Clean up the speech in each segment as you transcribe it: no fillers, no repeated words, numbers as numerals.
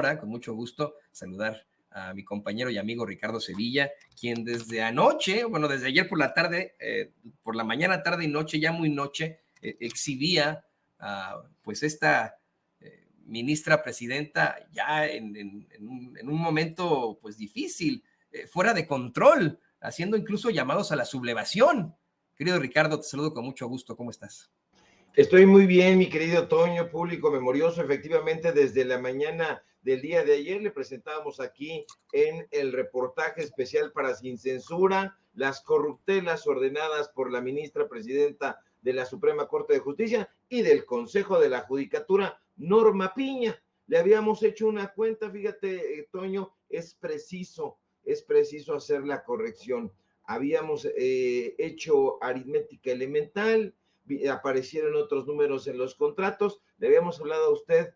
Con mucho gusto saludar a mi compañero y amigo Ricardo Sevilla, quien desde anoche, bueno, desde ayer por la tarde, por la mañana, tarde y noche, ya muy noche, exhibía pues esta ministra presidenta ya en un momento pues difícil, fuera de control, haciendo incluso llamados a la sublevación. Querido Ricardo, te saludo con mucho gusto, ¿cómo estás? Estoy muy bien, mi querido Toño, público memorioso. Efectivamente, desde la mañana del día de ayer le presentábamos aquí en el reportaje especial para Sin Censura las corruptelas ordenadas por la ministra presidenta de la Suprema Corte de Justicia y del Consejo de la Judicatura, Norma Piña. Le habíamos hecho una cuenta, fíjate, Toño, es preciso hacer la corrección. Habíamos hecho aritmética elemental, aparecieron otros números en los contratos. Le habíamos hablado a usted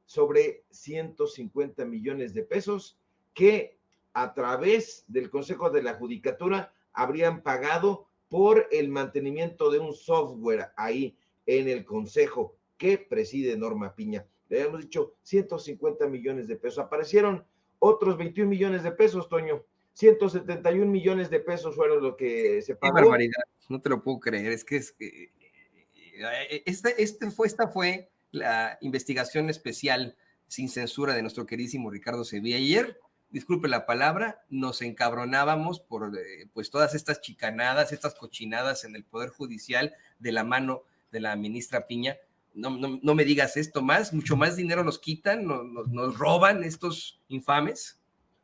sobre 150 millones de pesos que a través del Consejo de la Judicatura habrían pagado por el mantenimiento de un software ahí en el Consejo que preside Norma Piña. Le habíamos dicho 150 millones de pesos. Aparecieron otros 21 millones de pesos, Toño. 171 millones de pesos fueron lo que se pagó. Qué barbaridad, no te lo puedo creer. Es que esta fue la investigación especial sin censura de nuestro queridísimo Ricardo Sevilla. Ayer, disculpe la palabra, nos encabronábamos por pues todas estas chicanadas, estas cochinadas en el Poder Judicial de la mano de la ministra Piña. No me digas esto más, mucho más dinero nos quitan, nos roban estos infames.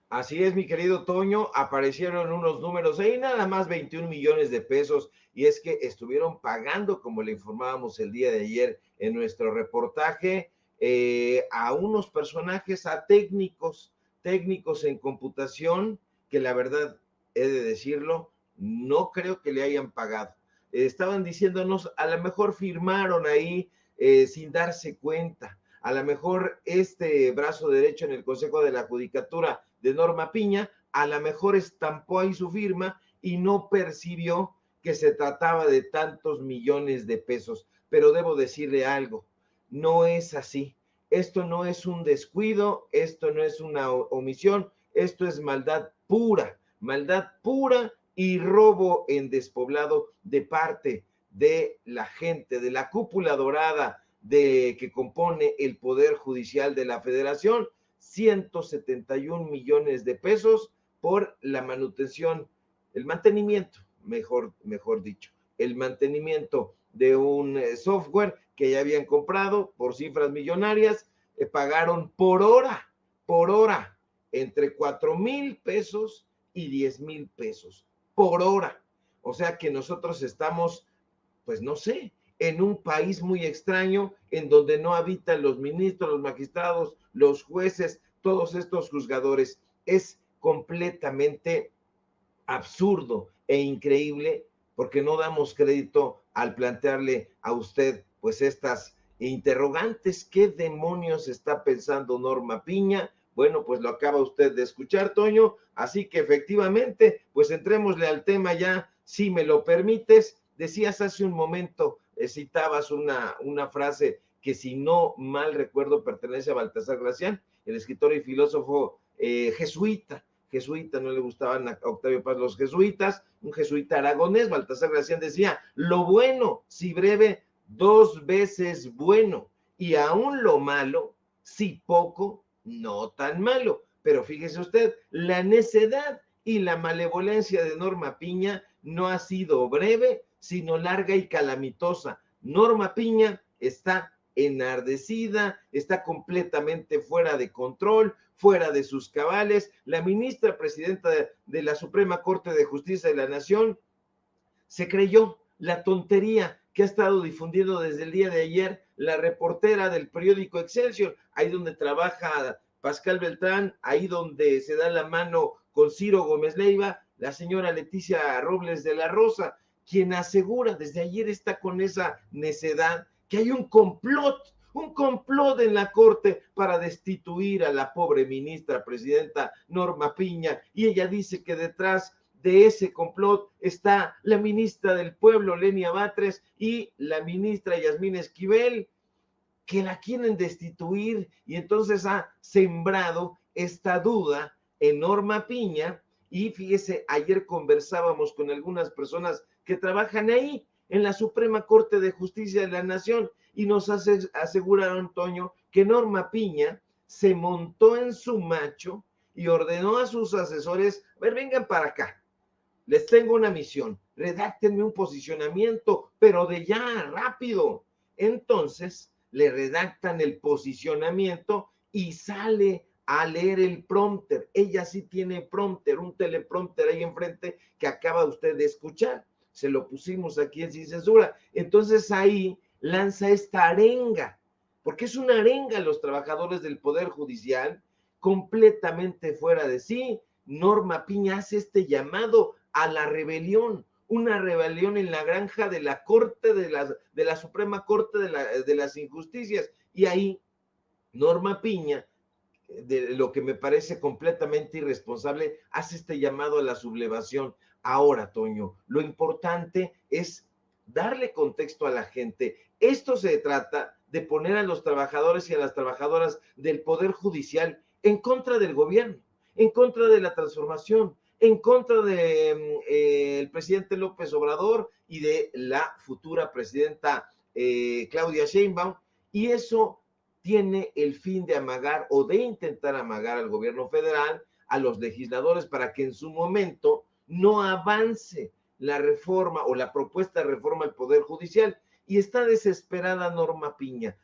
Así es, mi querido Toño, aparecieron unos números ahí, nada más 21 millones de pesos, y es que estuvieron pagando, como le informábamos el día de ayer en nuestro reportaje, a unos personajes, a técnicos en computación, que la verdad, he de decirlo, no creo que le hayan pagado. Estaban diciéndonos, a lo mejor firmaron ahí sin darse cuenta. A lo mejor este brazo derecho en el Consejo de la Judicatura de Norma Piña, a lo mejor estampó ahí su firma y no percibió que se trataba de tantos millones de pesos. Pero debo decirle algo, no es así. Esto no es un descuido, esto no es una omisión, esto es maldad pura y robo en despoblado de parte de la gente, de la cúpula dorada que compone el Poder Judicial de la Federación. 171 millones de pesos por la manutención, el mantenimiento, mejor dicho, el mantenimiento de un software que ya habían comprado por cifras millonarias. Pagaron por hora, entre 4,000 pesos y 10,000 pesos por hora. O sea que nosotros estamos, pues no sé, en un país muy extraño, en donde no habitan los ministros, los magistrados, los jueces, todos estos juzgadores. Es completamente absurdo e increíble, porque no damos crédito al plantearle a usted pues estas interrogantes. ¿Qué demonios está pensando Norma Piña? Bueno, pues lo acaba usted de escuchar, Toño, así que efectivamente, pues entrémosle al tema ya, si me lo permites. Decías hace un momento, citabas una frase que, si no mal recuerdo, pertenece a Baltasar Gracián, el escritor y filósofo jesuita, no le gustaban a Octavio Paz los jesuitas, un jesuita aragonés. Baltasar Gracián decía, lo bueno, si breve, 2 veces bueno, y aún lo malo, si poco, no tan malo. Pero fíjese usted, la necedad y la malevolencia de Norma Piña no ha sido breve, sino larga y calamitosa. Norma Piña está enardecida, está completamente fuera de control, fuera de sus cabales. La ministra presidenta de la Suprema Corte de Justicia de la Nación se creyó la tontería que ha estado difundiendo desde el día de ayer la reportera del periódico Excelsior, ahí donde trabaja Pascal Beltrán, ahí donde se da la mano con Ciro Gómez Leiva, la señora Leticia Robles de la Rosa, quien asegura, desde ayer está con esa necedad, que hay un complot en la Corte para destituir a la pobre ministra presidenta Norma Piña, y ella dice que detrás de ese complot está la ministra del Pueblo, Lenia Batres, y la ministra Yasmín Esquivel. que la quieren destituir, y entonces ha sembrado esta duda en Norma Piña. Y fíjese, ayer conversábamos con algunas personas que trabajan ahí en la Suprema Corte de Justicia de la Nación y nos aseguraron, Toño, que Norma Piña se montó en su macho y ordenó a sus asesores: a ver, vengan para acá, les tengo una misión, redáctenme un posicionamiento, pero de ya, rápido. Entonces le redactan el posicionamiento y sale a leer el prompter. Ella sí tiene prompter, un teleprompter ahí enfrente que acaba usted de escuchar. Se lo pusimos aquí en Sin Censura. Entonces ahí lanza esta arenga, porque es una arenga a los trabajadores del Poder Judicial, completamente fuera de sí. Norma Piña hace este llamado a la rebelión, una rebelión en la granja de la Corte, de la Suprema Corte de las Injusticias. Y ahí Norma Piña, de lo que me parece completamente irresponsable, hace este llamado a la sublevación. Ahora, Toño, lo importante es darle contexto a la gente. Esto se trata de poner a los trabajadores y a las trabajadoras del Poder Judicial en contra del gobierno, en contra de la transformación, en contra de el presidente López Obrador y de la futura presidenta Claudia Sheinbaum, y eso tiene el fin de amagar o de intentar amagar al gobierno federal, a los legisladores, para que en su momento no avance la reforma o la propuesta de reforma al Poder Judicial. Y está desesperada Norma Piña,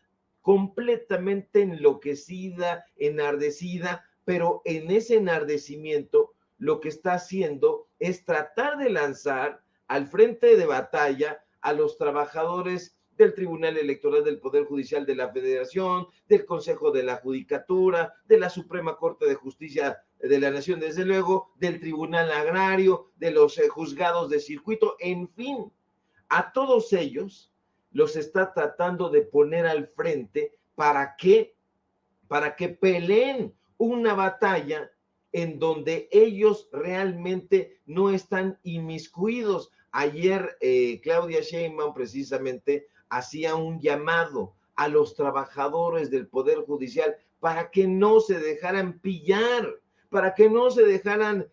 completamente enloquecida, enardecida, pero en ese enardecimiento lo que está haciendo es tratar de lanzar al frente de batalla a los trabajadores del Tribunal Electoral del Poder Judicial de la Federación, del Consejo de la Judicatura, de la Suprema Corte de Justicia de la Nación, desde luego, del Tribunal Agrario, de los juzgados de circuito, en fin, a todos ellos los está tratando de poner al frente para que peleen una batalla en donde ellos realmente no están inmiscuidos. Ayer Claudia Sheinbaum precisamente hacía un llamado a los trabajadores del Poder Judicial para que no se dejaran pillar, para que no se dejaran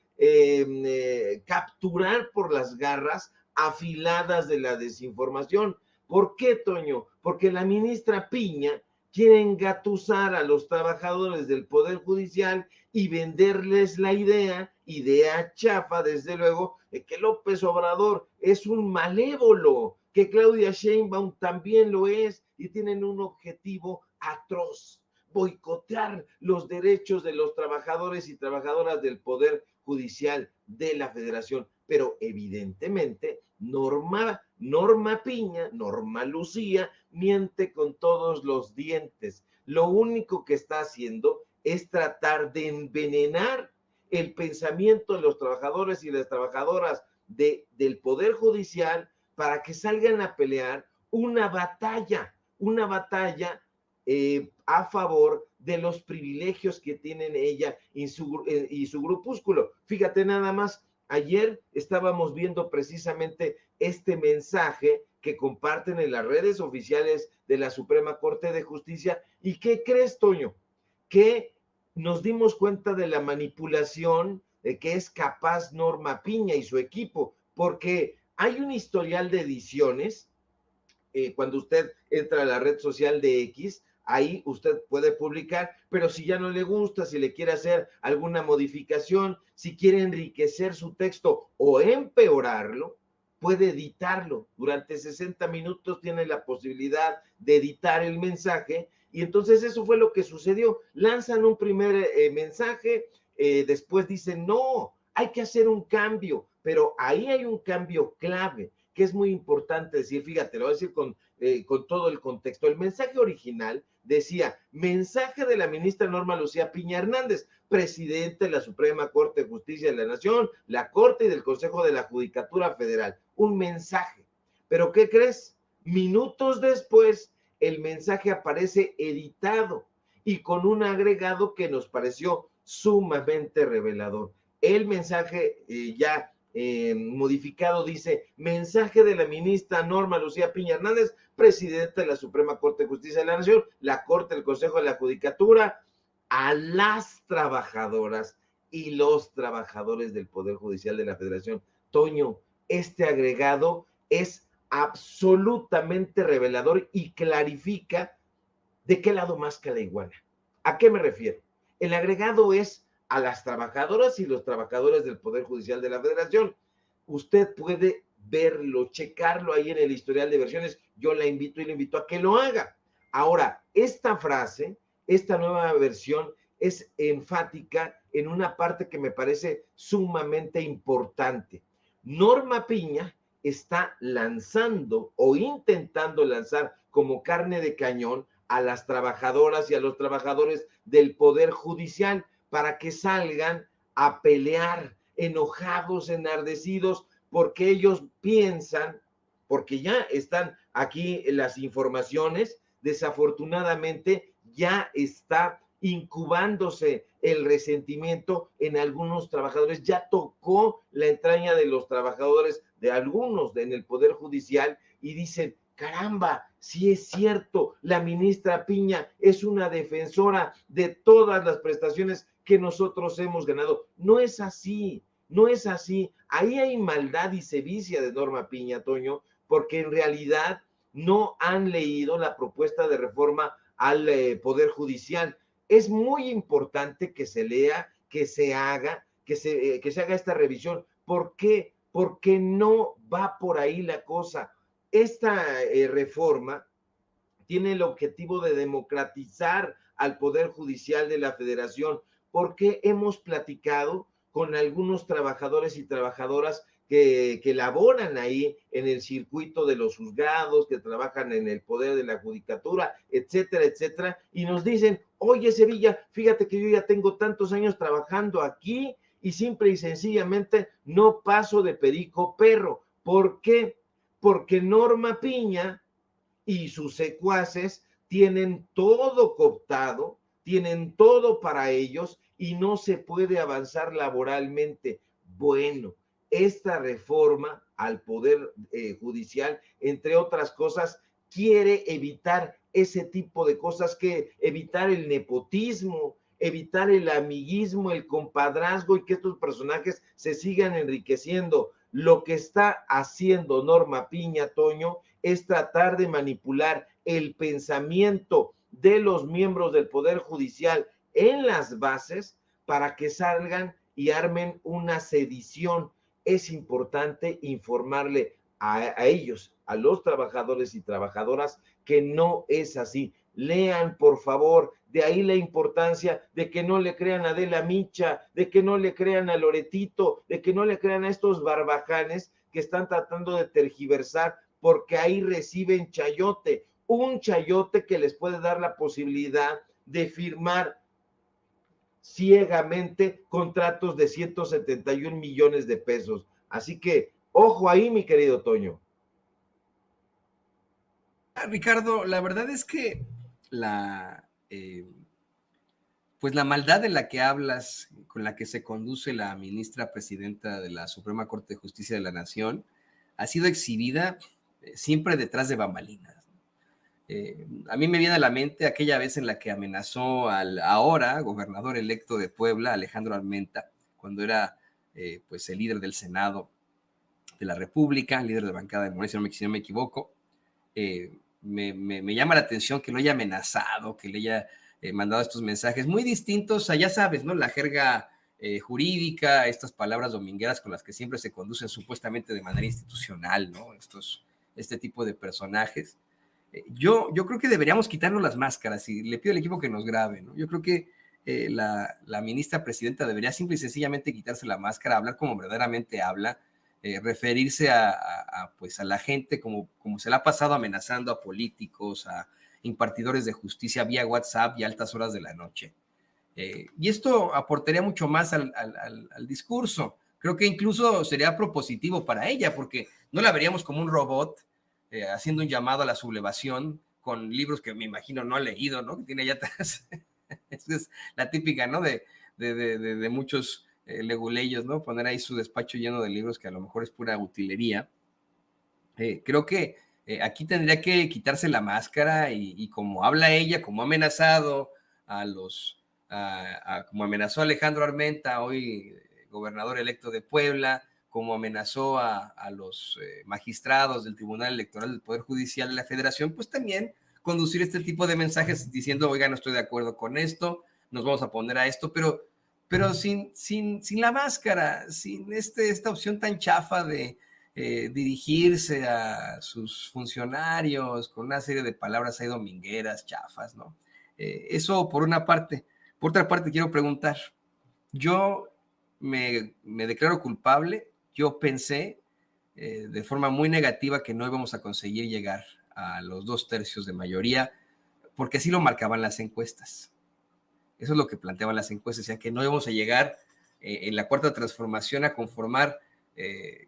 capturar por las garras afiladas de la desinformación. ¿Por qué, Toño? Porque la ministra Piña quiere engatusar a los trabajadores del Poder Judicial y venderles la idea chafa, desde luego, de que López Obrador es un malévolo, que Claudia Sheinbaum también lo es, y tienen un objetivo atroz: boicotear los derechos de los trabajadores y trabajadoras del Poder Judicial de la Federación. Pero evidentemente Norma Piña, Norma Lucía, miente con todos los dientes. Lo único que está haciendo es tratar de envenenar el pensamiento de los trabajadores y las trabajadoras del Poder Judicial para que salgan a pelear una batalla a favor de los privilegios que tienen ella y su grupúsculo. Fíjate nada más, ayer estábamos viendo precisamente este mensaje que comparten en las redes oficiales de la Suprema Corte de Justicia. ¿Y qué crees, Toño? Que nos dimos cuenta de la manipulación de que es capaz Norma Piña y su equipo, porque hay un historial de ediciones. Cuando usted entra a la red social de X, ahí usted puede publicar, pero si ya no le gusta, si le quiere hacer alguna modificación, si quiere enriquecer su texto o empeorarlo, puede editarlo. Durante 60 minutos tiene la posibilidad de editar el mensaje, y entonces eso fue lo que sucedió. Lanzan un primer mensaje, después dicen, no, hay que hacer un cambio, pero ahí hay un cambio clave, que es muy importante decir. Fíjate, lo voy a decir con todo el contexto. El mensaje original decía: mensaje de la ministra Norma Lucía Piña Hernández, presidente de la Suprema Corte de Justicia de la Nación, la Corte y del Consejo de la Judicatura Federal. Un mensaje. ¿Pero qué crees? Minutos después, el mensaje aparece editado y con un agregado que nos pareció sumamente revelador. El mensaje ya modificado, dice: mensaje de la ministra Norma Lucía Piña Hernández, presidenta de la Suprema Corte de Justicia de la Nación, la Corte del Consejo de la Judicatura, a las trabajadoras y los trabajadores del Poder Judicial de la Federación. Toño, este agregado es absolutamente revelador y clarifica de qué lado más que la iguana. ¿A qué me refiero? El agregado es a las trabajadoras y los trabajadores del Poder Judicial de la Federación. Usted puede verlo, checarlo ahí en el historial de versiones. Yo la invito y le invito a que lo haga. Ahora, esta frase, esta nueva versión es enfática en una parte que me parece sumamente importante. Norma Piña está lanzando o intentando lanzar como carne de cañón a las trabajadoras y a los trabajadores del Poder Judicial para que salgan a pelear enojados, enardecidos, porque ellos piensan, porque ya están aquí las informaciones, desafortunadamente ya está incubándose el resentimiento en algunos trabajadores, ya tocó la entraña de los trabajadores, de algunos en el Poder Judicial, y dicen: caramba, sí es cierto, la ministra Piña es una defensora de todas las prestaciones que nosotros hemos ganado. No es así, no es así. Ahí hay maldad y sevicia de Norma Piña, Toño, porque en realidad no han leído la propuesta de reforma al Poder Judicial. Es muy importante que se lea, que se haga, que se haga esta revisión. ¿Por qué? Porque no va por ahí la cosa. Esta reforma tiene el objetivo de democratizar al Poder Judicial de la Federación, porque hemos platicado con algunos trabajadores y trabajadoras que laboran ahí en el circuito de los juzgados, que trabajan en el poder de la judicatura, etcétera, etcétera, y nos dicen: oye, Sevilla, fíjate que yo ya tengo tantos años trabajando aquí y simple y sencillamente no paso de perico perro. ¿Por qué? Porque Norma Piña y sus secuaces tienen todo cooptado, tienen todo para ellos y no se puede avanzar laboralmente. Bueno, esta reforma al Poder Judicial, entre otras cosas, quiere evitar ese tipo de cosas, que evitar el nepotismo, evitar el amiguismo, el compadrazgo, y que estos personajes se sigan enriqueciendo. Lo que está haciendo Norma Piña, Toño, es tratar de manipular el pensamiento de los miembros del Poder Judicial en las bases para que salgan y armen una sedición. Es importante informarle a ellos, a los trabajadores y trabajadoras, que no es así. Lean, por favor. De ahí la importancia de que no le crean a Adela Micha, de que no le crean a Loretito, de que no le crean a estos barbajanes que están tratando de tergiversar, porque ahí reciben chayote, un chayote que les puede dar la posibilidad de firmar ciegamente contratos de 171 millones de pesos. Así que, ojo ahí, mi querido Toño. Ricardo, la verdad es que pues la maldad de la que hablas, con la que se conduce la ministra presidenta de la Suprema Corte de Justicia de la Nación, ha sido exhibida siempre detrás de bambalinas. A mí me viene a la mente aquella vez en la que amenazó al ahora gobernador electo de Puebla, Alejandro Armenta, cuando era pues el líder del Senado de la República, líder de bancada de Morena, si no me equivoco. Me llama la atención que lo haya amenazado, que le haya mandado estos mensajes muy distintos a, ya sabes, ¿no? La jerga jurídica, estas palabras domingueras con las que siempre se conducen supuestamente de manera institucional, ¿no? Este tipo de personajes. Yo creo que deberíamos quitarnos las máscaras y le pido al equipo que nos grabe, ¿no? Yo creo que la ministra presidenta debería simple y sencillamente quitarse la máscara, hablar como verdaderamente habla, referirse pues a la gente como se la ha pasado amenazando a políticos, a impartidores de justicia vía WhatsApp y a altas horas de la noche. Y esto aportaría mucho más al discurso. Creo que incluso sería propositivo para ella, porque no la veríamos como un robot haciendo un llamado a la sublevación con libros que me imagino no ha leído, ¿no? Que tiene ya atrás. Esa es la típica, ¿no? De muchos leguleyos, ¿no? Poner ahí su despacho lleno de libros que a lo mejor es pura utilería. Creo que aquí tendría que quitarse la máscara y como habla ella, como ha amenazado como amenazó a Alejandro Armenta, hoy gobernador electo de Puebla, como amenazó a los magistrados del Tribunal Electoral del Poder Judicial de la Federación, pues también conducir este tipo de mensajes diciendo, oiga, no estoy de acuerdo con esto, nos vamos a poner a esto, pero sin la máscara, sin esta opción tan chafa de dirigirse a sus funcionarios con una serie de palabras ahí domingueras, chafas, ¿no? Eso por una parte. Por otra parte, quiero preguntar, yo me declaro culpable, yo pensé de forma muy negativa que no íbamos a conseguir llegar a los 2/3 de mayoría, porque así lo marcaban las encuestas. Eso es lo que planteaban las encuestas, decían que no íbamos a llegar en la cuarta transformación a conformar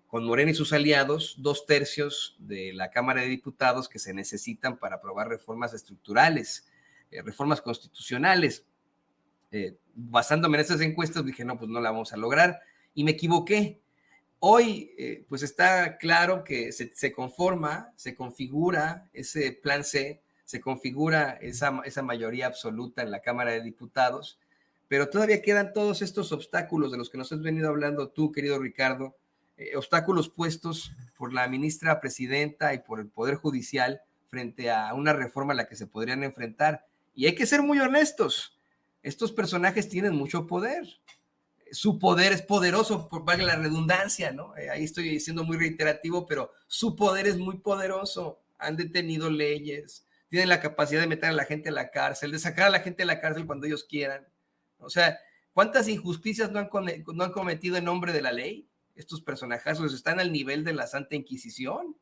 con Morena y sus aliados 2/3 de la Cámara de Diputados que se necesitan para aprobar reformas estructurales, reformas constitucionales. Basándome en estas encuestas dije, no, pues no la vamos a lograr y me equivoqué. Hoy pues está claro que se configura ese plan C, se configura esa mayoría absoluta en la Cámara de Diputados, pero todavía quedan todos estos obstáculos de los que nos has venido hablando tú, querido Ricardo, obstáculos puestos por la ministra presidenta y por el Poder Judicial frente a una reforma a la que se podrían enfrentar. Y hay que ser muy honestos, estos personajes tienen mucho poder. Su poder es poderoso, por valga la redundancia, ¿no? Ahí estoy siendo muy reiterativo, pero su poder es muy poderoso. Han detenido leyes, tienen la capacidad de meter a la gente a la cárcel, de sacar a la gente a la cárcel cuando ellos quieran. O sea, ¿cuántas injusticias no han cometido en nombre de la ley? Estos personajazos están al nivel de la Santa Inquisición.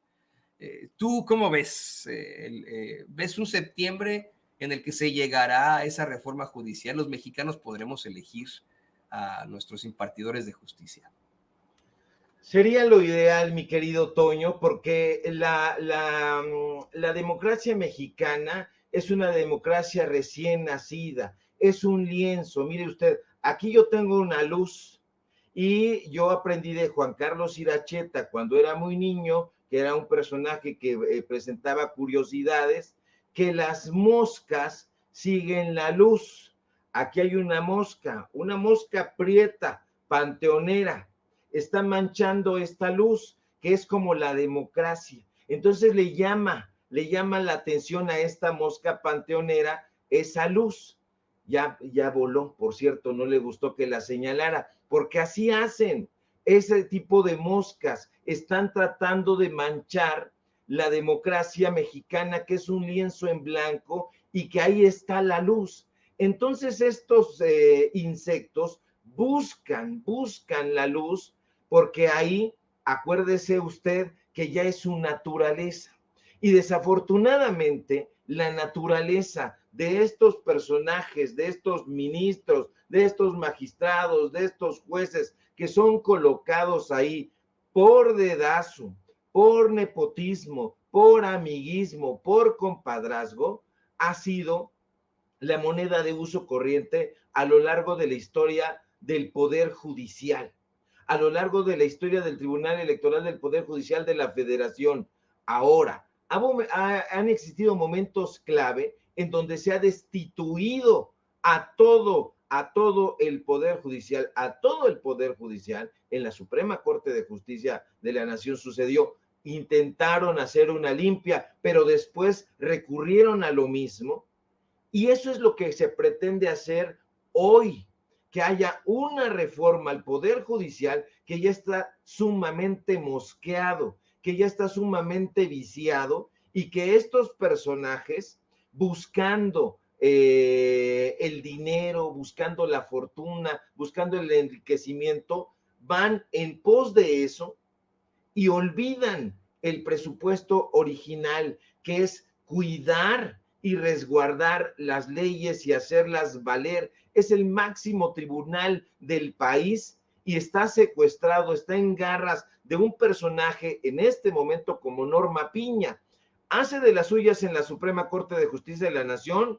¿Tú cómo ves? ¿Ves un septiembre en el que se llegará a esa reforma judicial? ¿Los mexicanos podremos elegir a nuestros impartidores de justicia? Sería lo ideal, mi querido Toño, porque la democracia mexicana es una democracia recién nacida, es un lienzo. Mire usted, aquí yo tengo una luz y yo aprendí de Juan Carlos Iracheta cuando era muy niño, que era un personaje que presentaba curiosidades, que las moscas siguen la luz. Aquí hay una mosca prieta, panteonera, está manchando esta luz, que es como la democracia. Entonces le llama la atención a esta mosca panteonera esa luz. Ya voló, por cierto, no le gustó que la señalara, porque así hacen. Ese tipo de moscas están tratando de manchar la democracia mexicana, que es un lienzo en blanco y que ahí está la luz. Entonces estos insectos buscan la luz, porque ahí, acuérdese usted que ya es su naturaleza. Y desafortunadamente, la naturaleza de estos personajes, de estos ministros, de estos magistrados, de estos jueces que son colocados ahí por dedazo, por nepotismo, por amiguismo, por compadrazgo, ha sido la moneda de uso corriente a lo largo de la historia del Poder Judicial, a lo largo de la historia del Tribunal Electoral del Poder Judicial de la Federación. Ahora, han existido momentos clave en donde se ha destituido a todo el Poder Judicial, en la Suprema Corte de Justicia de la Nación sucedió. Intentaron hacer una limpia, pero después recurrieron a lo mismo. Y eso es lo que se pretende hacer hoy, que haya una reforma al Poder Judicial que ya está sumamente mosqueado, que ya está sumamente viciado, y que estos personajes, buscando el dinero, buscando la fortuna, buscando el enriquecimiento, van en pos de eso y olvidan el presupuesto original, que es cuidar y resguardar las leyes y hacerlas valer. Es el máximo tribunal del país y está secuestrado, está en garras de un personaje en este momento como Norma Piña. Hace de las suyas en la Suprema Corte de Justicia de la Nación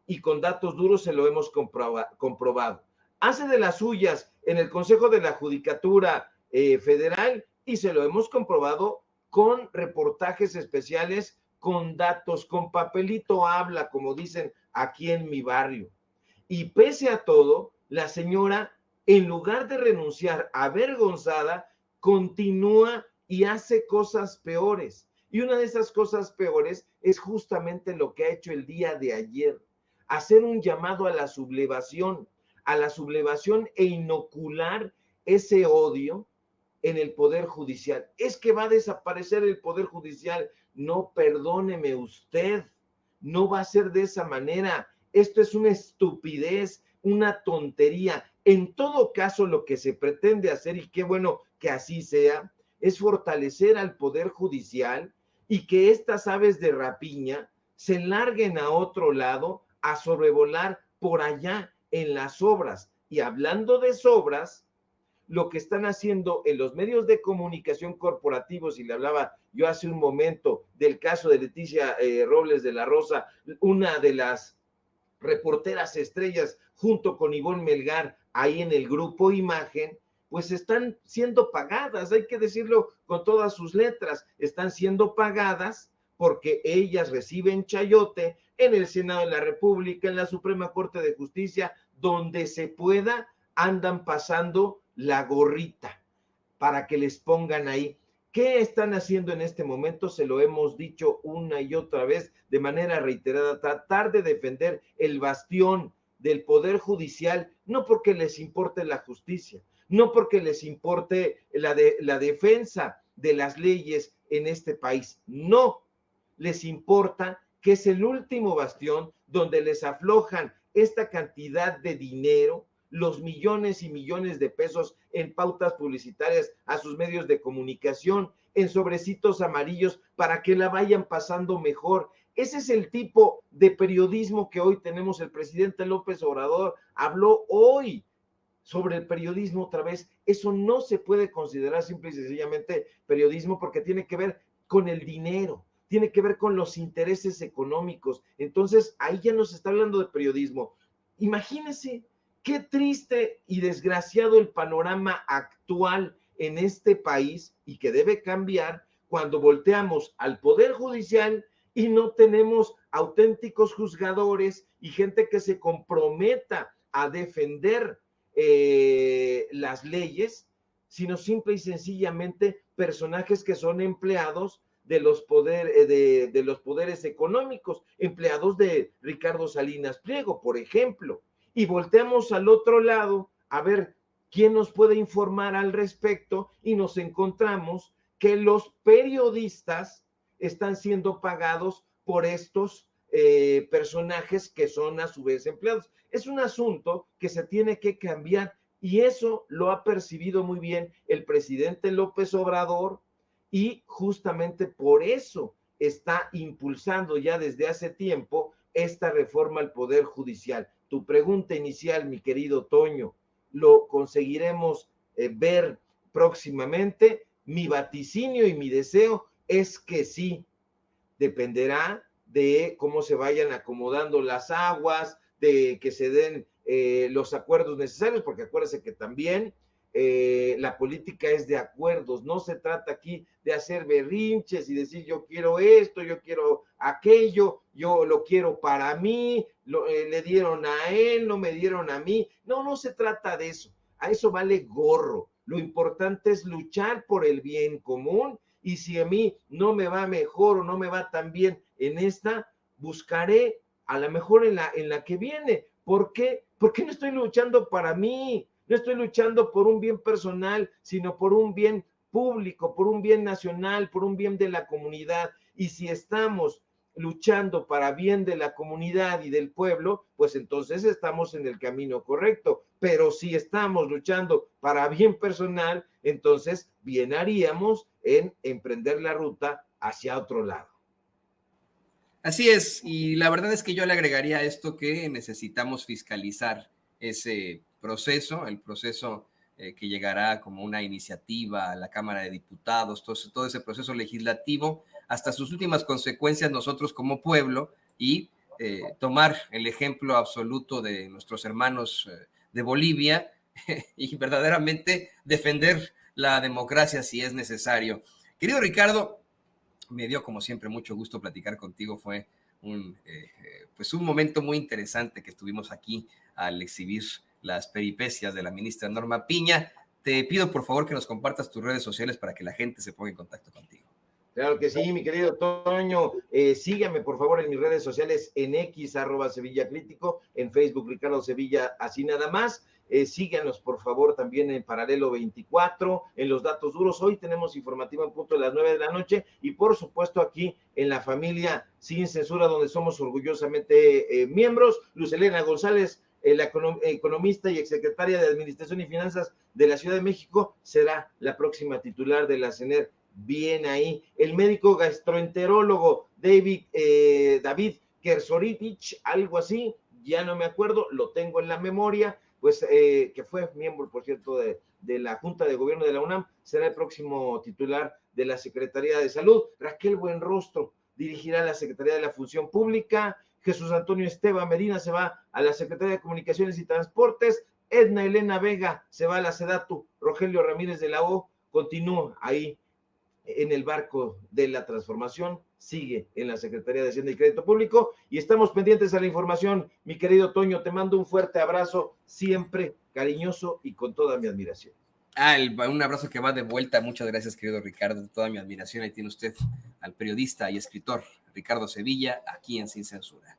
y con datos duros se lo hemos comprobado. Hace de las suyas en el Consejo de la Judicatura Federal y se lo hemos comprobado con reportajes especiales, con datos, con papelito habla, como dicen aquí en mi barrio. Y pese a todo, la señora, en lugar de renunciar avergonzada, continúa y hace cosas peores. Y una de esas cosas peores es justamente lo que ha hecho el día de ayer, hacer un llamado a la sublevación e inocular ese odio en el Poder Judicial. Es que va a desaparecer el Poder Judicial. No, perdóneme usted, no va a ser de esa manera. Esto es una estupidez, una tontería. En todo caso, lo que se pretende hacer, y qué bueno que así sea, es fortalecer al Poder Judicial y que estas aves de rapiña se larguen a otro lado a sobrevolar por allá en las obras. Y hablando de sobras, lo que están haciendo en los medios de comunicación corporativos, y le hablaba yo hace un momento del caso de Leticia Robles de la Rosa, una de las reporteras estrellas junto con Ivonne Melgar ahí en el grupo Imagen, pues están siendo pagadas, hay que decirlo con todas sus letras, están siendo pagadas porque ellas reciben chayote en el Senado de la República, en la Suprema Corte de Justicia, donde se pueda, andan pasando la gorrita para que les pongan ahí. ¿Qué están haciendo en este momento? Se lo hemos dicho una y otra vez de manera reiterada, tratar de defender el bastión del Poder Judicial, no porque les importe la justicia, no porque les importe la defensa de las leyes en este país, no, les importa que es el último bastión donde les aflojan esta cantidad de dinero, los millones y millones de pesos en pautas publicitarias a sus medios de comunicación, en sobrecitos amarillos para que la vayan pasando mejor. Ese es el tipo de periodismo que hoy tenemos. El presidente López Obrador habló hoy sobre el periodismo otra vez. Eso no se puede considerar simple y sencillamente periodismo porque tiene que ver con el dinero, tiene que ver con los intereses económicos. Entonces, ahí ya nos está hablando de periodismo. Imagínense qué triste y desgraciado el panorama actual en este país y que debe cambiar cuando volteamos al Poder Judicial y no tenemos auténticos juzgadores y gente que se comprometa a defender las leyes, sino simple y sencillamente personajes que son empleados de los poderes económicos, empleados de Ricardo Salinas Pliego, por ejemplo. Y volteamos al otro lado a ver quién nos puede informar al respecto y nos encontramos que los periodistas están siendo pagados por estos personajes que son a su vez empleados. Es un asunto que se tiene que cambiar y eso lo ha percibido muy bien el presidente López Obrador y justamente por eso está impulsando ya desde hace tiempo esta reforma al Poder Judicial. Tu pregunta inicial, mi querido Toño, ¿lo conseguiremos ver próximamente? Mi vaticinio y mi deseo es que sí, dependerá de cómo se vayan acomodando las aguas, de que se den los acuerdos necesarios, porque acuérdense que también la política es de acuerdos, no se trata aquí de hacer berrinches y decir yo quiero esto, yo quiero aquello, yo lo quiero para mí, le dieron a él, no me dieron a mí, no, no se trata de eso, a eso vale gorro, lo importante es luchar por el bien común y si a mí no me va mejor o no me va tan bien en esta, buscaré a lo mejor en la que viene. ¿Por qué? Porque no estoy luchando para mí, no estoy luchando por un bien personal, sino por un bien público, por un bien nacional, por un bien de la comunidad. Y si estamos luchando para bien de la comunidad y del pueblo, pues entonces estamos en el camino correcto. Pero si estamos luchando para bien personal, entonces bien haríamos en emprender la ruta hacia otro lado. Así es, y la verdad es que yo le agregaría a esto que necesitamos fiscalizar ese proceso, el proceso que llegará como una iniciativa a la Cámara de Diputados, todo ese proceso legislativo, hasta sus últimas consecuencias nosotros como pueblo y tomar el ejemplo absoluto de nuestros hermanos de Bolivia, y verdaderamente defender la democracia si es necesario. Querido Ricardo, me dio como siempre mucho gusto platicar contigo. Fue pues un momento muy interesante que estuvimos aquí al exhibir las peripecias de la ministra Norma Piña. Te pido por favor que nos compartas tus redes sociales para que la gente se ponga en contacto contigo. Claro que sí, mi querido Toño. Síganme, por favor, en mis redes sociales, en X, @Sevilla Crítico, en Facebook, Ricardo Sevilla, así nada más. Síganos, por favor, también en Paralelo 24, en Los Datos Duros. Hoy tenemos informativo en punto de las 9 de la noche y, por supuesto, aquí en La Familia Sin Censura, donde somos orgullosamente miembros. Luz Helena González, la economista y exsecretaria de Administración y Finanzas de la Ciudad de México, será la próxima titular de la CENER. Bien ahí. El médico gastroenterólogo David Kersorivich, algo así, ya no me acuerdo, lo tengo en la memoria, pues que fue miembro, por cierto, de la Junta de Gobierno de la UNAM, será el próximo titular de la Secretaría de Salud. Raquel Buenrostro dirigirá la Secretaría de la Función Pública. Jesús Antonio Esteban Medina se va a la Secretaría de Comunicaciones y Transportes. Edna Elena Vega se va a la SEDATU. Rogelio Ramírez de la O continúa ahí en el barco de la transformación, sigue en la Secretaría de Hacienda y Crédito Público, y estamos pendientes a la información. Mi querido Toño, te mando un fuerte abrazo, siempre cariñoso y con toda mi admiración. Un abrazo que va de vuelta. Muchas gracias, querido Ricardo, toda mi admiración. Ahí tiene usted al periodista y escritor Ricardo Sevilla, aquí en Sin Censura.